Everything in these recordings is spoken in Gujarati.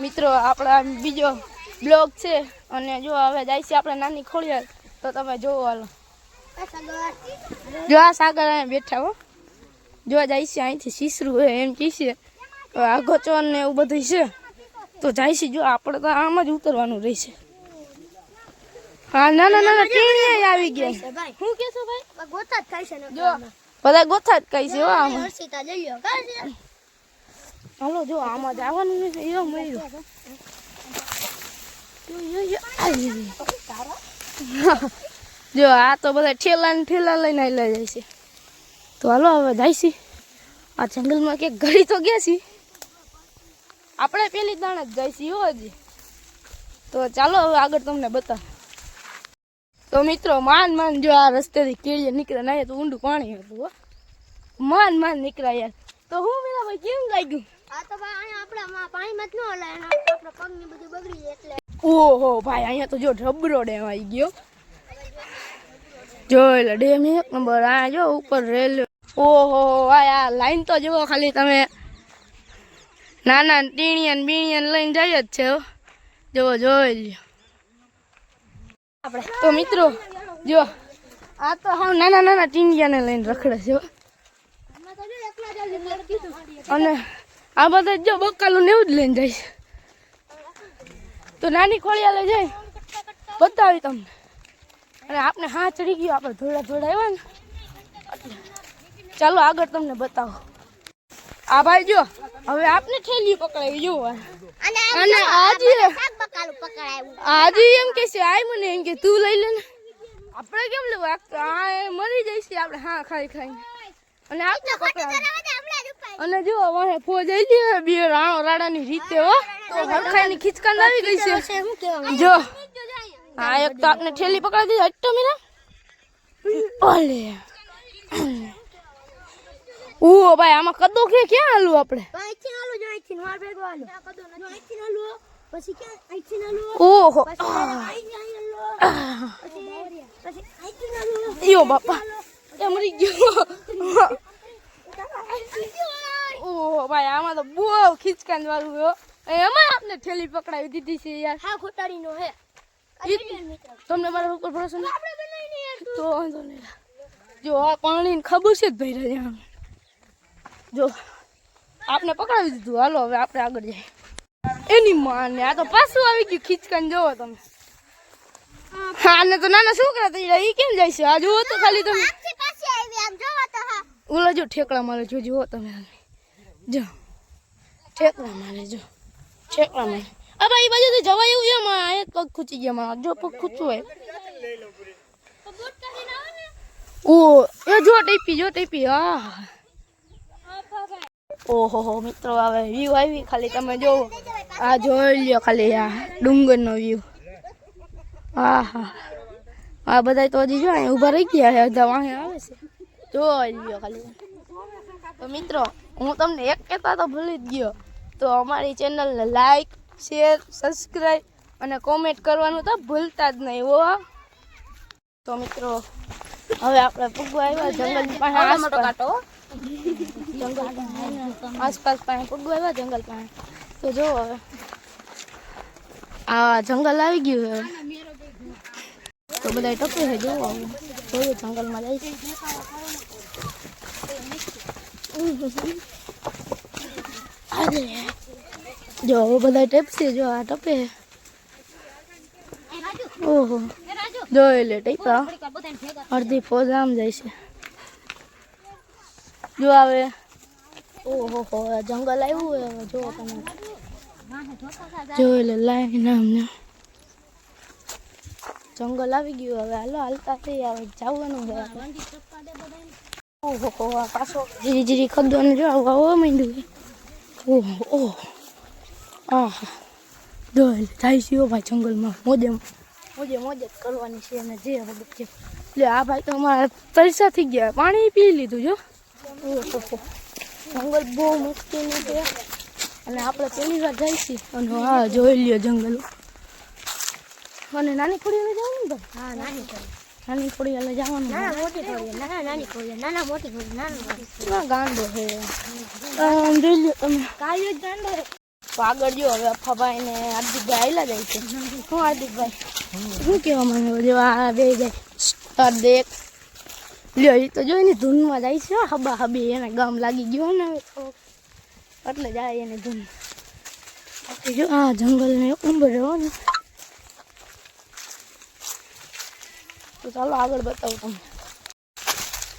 મિત્રો આપણા બીજો બ્લોગ છે અને જો હવે જાય છે આપણે નાની ખોડિયાર તો તમે જોવો હાલો જો આ સાગર અહીંયા બેઠા હો જો જાય છે અહીંથી સીસરું હે એમ કીશે આગો ચોન ને એવું બધું છે તો જાય છે જો આપણે તો આમ જ ઉતરવાનું રહેશે હા ના ના ના ટીણી આવી ગયા હું કેસો ભાઈ ગોથા જ ખાય છે જો બધા ગોથા જ ખાય છે હો આમ હર્ષિતા લઈ લ્યો હાલો જો આમાં જવાનું છે એ મળ્યું જો આ તો બધા ઠેલા લઈને લઈ જાય છે તો હાલો હવે જાય છે આ જંગલમાં કે ઘડી તો ગયા છે આપણે પેલી દાણા જ જાય છે હજી તો ચાલો હવે આગળ તમને બતાવ તો મિત્રો માન જો આ રસ્તેથી કેળીએ નીકળે ના તો ઊંડું પાણી હતું માન નીકળ્યા યાર તો હું મેરા ભાઈ કેમ લાગ્યું આ તો ભાઈ આપણા પાણીમાં જ ન હલાય આપણા પગની બધું બગડી જાય એટલે ઓહો ભાઈ અહીંયા તો જો રબરો ડેમ આવી ગયો જો એટલે ડેમ એક નંબર આ જો ઉપર રેલવે ઓહો આ લાઈન તો જુઓ ખાલી તમે નાના ટીણીયન બીણીયન લઈને જાય જ છે જુઓ જોઈ લ્યો આપણે તો મિત્રો જો આ તો હાવ નાના ટીંડિયાને લઈને રખડે છે અને આ બધા જો બકાલું ને એવું જ લઈને જાય છે તો નાની ખોડિયા લઈ જાય બતાવી તમને અને આપણે હા ચડી ગયો આપણે થોડા આવ્યા ને ચાલો આગળ તમને બતાવો આ ભાઈ જો હવે આપને ઠેલી પકડાવી જો અને આજે એમ કે છે આય મને એમ કે તું લઈ લે ને આપણે કેમ લેવું આ મરી જઈશે આપણે હા ખાઈ અને આપણે અને જો વાહે ફોજ આવી ગઈ બે રાડાની રીતે હો તો હરખાઈની ખીચકાન આવી ગઈ છે જો હા એક તો આપણે ઠેલી પકડાવી દીધી હટતો મીરા ઓલે ઓ ભાઈ આમાં કદો કે ક્યાં હાલું આપણે અહીંથી હાલું જો અહીંથી માર ભેગો હાલું આ કદો નથી અહીંથી હાલું પછી ક્યાં અહીંથી હાલું ઓહો પછી અહીંથી હાલું યો બાપા એ મરી ગયો ઓહો ભાઈ આમાં તો બહુ ખીચકાન વાળું હો એમાં આપણે ઠેલી પકડાવી દીધી છે યાર હા ખોટાડીનો હે તમને મારા ઉપર ભરોસો નહીં તો વાંધો નહીં જો આ પાણીની ખબર છે જ ભાઈ રહ્યા જો આપણે પકડાવી દીધું હાલો હવે આપણે આગળ જઈએ એની માને આ તો પાછું આવી ગયું ખીચકાન જોવો તમે આને તો નાના છોકરા થઈ જાય એ કેમ જાય છે આ જુઓ તો ખાલી તમે ઓલા જો ઠેકડા મારે જો જુઓ તમે જો ઠેકડા મારે જો ઠેકડા મારે આ ભાઈ બાજુ તો જવાય એવું એમાં આ પગ ખૂચી ગયા મારા જો પગ ખૂચવું હોય ઓ એ જો ટીપી હા ઓહો મિત્રો હવે વ્યૂ આવી ખાલી તમે જોવો આ જોઈ લ્યો ખાલી આ ડુંગરનો વ્યૂ હા આ બધા તો હજી જો અહીંયા ઊભા રહી ગયા છે અડધા વાહે આવે છે જોઈ લ્યો ખાલી તો મિત્રો હું તમને એક કહેતા તો ભૂલી જ ગયો તો અમારી ચેનલને લાઈક શેર સબસ્ક્રાઈબ અને કોમેન્ટ કરવાનું તો ભૂલતા જ નહીં હો તો મિત્રો હવે આપણે પૂગવા આવ્યા જંગલ પાસે આસપાસ પાસે પૂગવા આવ્યા જંગલ પાસે તો જો હવે આ જંગલ આવી ગયું હવે તો બધા ટપે છે જોવો જોયું જંગલમાં જાય જો બધા ટપશે જો આ ટપે ઓહો જોઈ લે ટીપા અડધી ફોજ આમ જાય છે જો આવે ઓહો જંગલ આવ્યું હોય હવે જો તમે જોઈ લે લાઈન આમને જંગલ આવી ગયું હવે હાલો હાલતા થઈ આવે જવાનું હોય ઓહો આ પાછો જીરી ખદવાનું જો આવું માંડ્યું ઓહો આહ જોઈ જાય છે ભાઈ જંગલમાં મોજે જ કરવાની છે અને જે હવે છે એટલે આ ભાઈ તો અમારા તરસા થઈ ગયા પાણી પી લીધું જો જંગલ બહુ મુશ્કેલી છે અને આપણે પહેલી વાર જાય છે અને હા જોઈ લ્યો જંગલ અને નાની ખોડીયાલે જવાનું ને હા નાની ખોડીયાલે જવાનું મોટી ખોડીયા નાની ખોડીયા નાના મોટી ખોડીયા નાના ગાંડો છે જોઈ લ્યો તમે કાયો જ ગાંડો તો આગળ જો હવે અફાભાઈ ને હાર્દિકભાઈ આવેલા જાય છે. શું હાર્દિકભાઈ શું કહેવા માંગે? જો આ બે જાય સ્ટાર દેખ લ્યો, એ તો જોઈ ને ધૂનમાં જાય છે. હબા હબી એને ગામ લાગી ગયો ને એટલે જાય એને ધૂન. બાકી જો આ જંગલ ને ઉંબરો ને, તો ચાલો આગળ બતાવું તમને.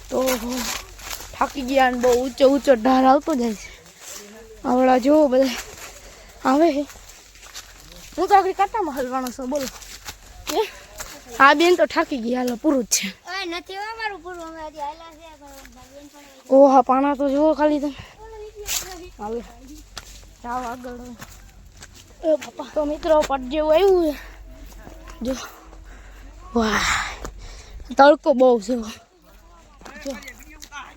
તો થાકી ગયા ને બહુ ઊંચો ઊંચો ઢાર આવતો જાય છે. આવડા જો બધા આવે છે. હું તો આગળ કાંટામાં હલવાનો છું. બોલો આ બેન તો થાકી ગયા. હાલો પૂરું જ છે. ઓ હા પાણા તો જુઓ ખાલી તમે. હાલો જાઓ આગળ. તો મિત્રો પટ જેવું આવ્યું છે જો. વાહ તડકો બહુ છે. જો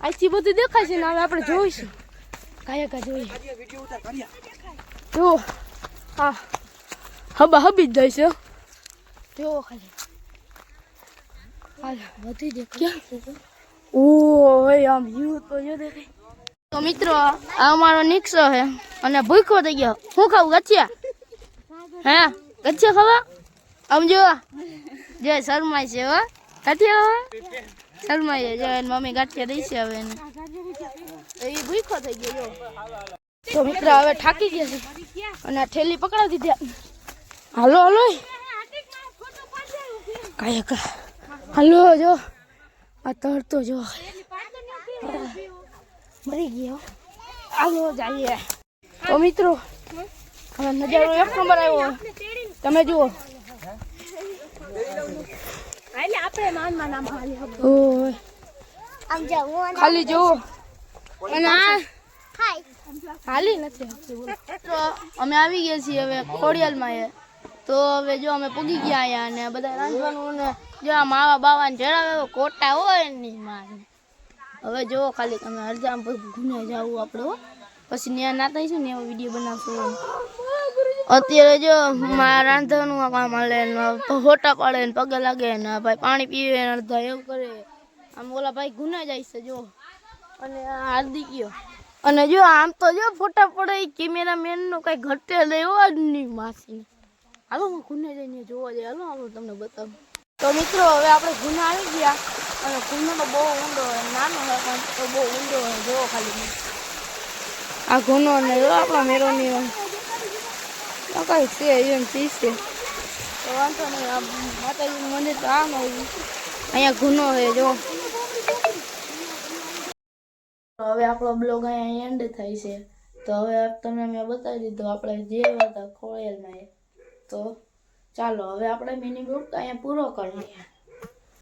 અહીંથી બધું દેખાય છે ને હવે આપણે જોઈશું. કાયા જોઈએ જો. હા હબા હબી જ જાય છે જો ખાલી. બધી દેખાય. ઓય આમ વ્યૂ તો જો દેખાય. તો મિત્રો આ અમારો નિક્ષો છે અને ભૂખો થઈ ગયો. શું ખાવું? ગચ્છિયા? હે ગચ્છિયા ખાવા? આમ જો જો શરમાય છે. હો ગાંઠિયા શરમાય છે. જો એની મમ્મી ગાંઠિયા દઈ છે હવે એને. એ ભૂખો થઈ ગયો. તો મિત્રો હવે થાકી ગયા છે અને આ ઠેલી પકડાવી દીધી. હાલો હાલો કાયા હાલો. જો આ તરતો જો મરી ગયો. હાલો જઈએ. તો મિત્રો હવે નજારો એક નંબર આવ્યો. તમે જુઓ. ખાલી જુઓ. અને આ હાલી નથી. અમે આવી ગયા છીએ હવે ખોડિયાલમાં. તો હવે જો અમે પૂગી ગયા અહીંયા ને બધા રાંધવાનું ને જો આ માવા બાવાને જણાવે કોટા હોય નહીં મારે. હવે જો ખાલી તમે અડધા ઘૂને જાવું આપણે. પછી ત્યાં ના થઈશું ને એવો વિડીયો બનાવશું. અત્યારે જો મારા રાંધવાનું કામ હાલે ને ફોટા પાડે ને પગે લાગે ને ભાઈ પાણી પીવે ને અડધા એવું કરે. આમ ઓલા ભાઈ ગુના જાય છે જો. અને હાર્દિકીઓ અને જો આમ તો જો ફોટા પડે કેમેરામેન નો કઈ ઘટે લેવો જ નહીં માસીને. હાલો હું ગુને જઈને જોવા જાય. હાલો આપણે તમને બતાવું. તો મિત્રો હવે આપણે ગુના આવી ગયા અને ગુનો તો બહુ ઊંડો હોય. નાનો હોય પણ તો બહુ ઊંડો હોય. જોવો ખાલી આ ગુનો ને આપણા મેરોની કઈ છે એમ ચીજ છે. તો વાંધો નહીં. આ માતાજીનું મંદિર તો આમ આવ્યું. અહીંયા ગુનો છે જો. હવે આપણો બ્લોગ અહીંયા એન્ડ થાય છે. તો હવે તમને મેં બતાવી દીધું આપણે જે હતા ખોડિયાલમાં. તો ચાલો હવે આપણે મિની બ્લોગ અહીંયા પૂરો કરીએ.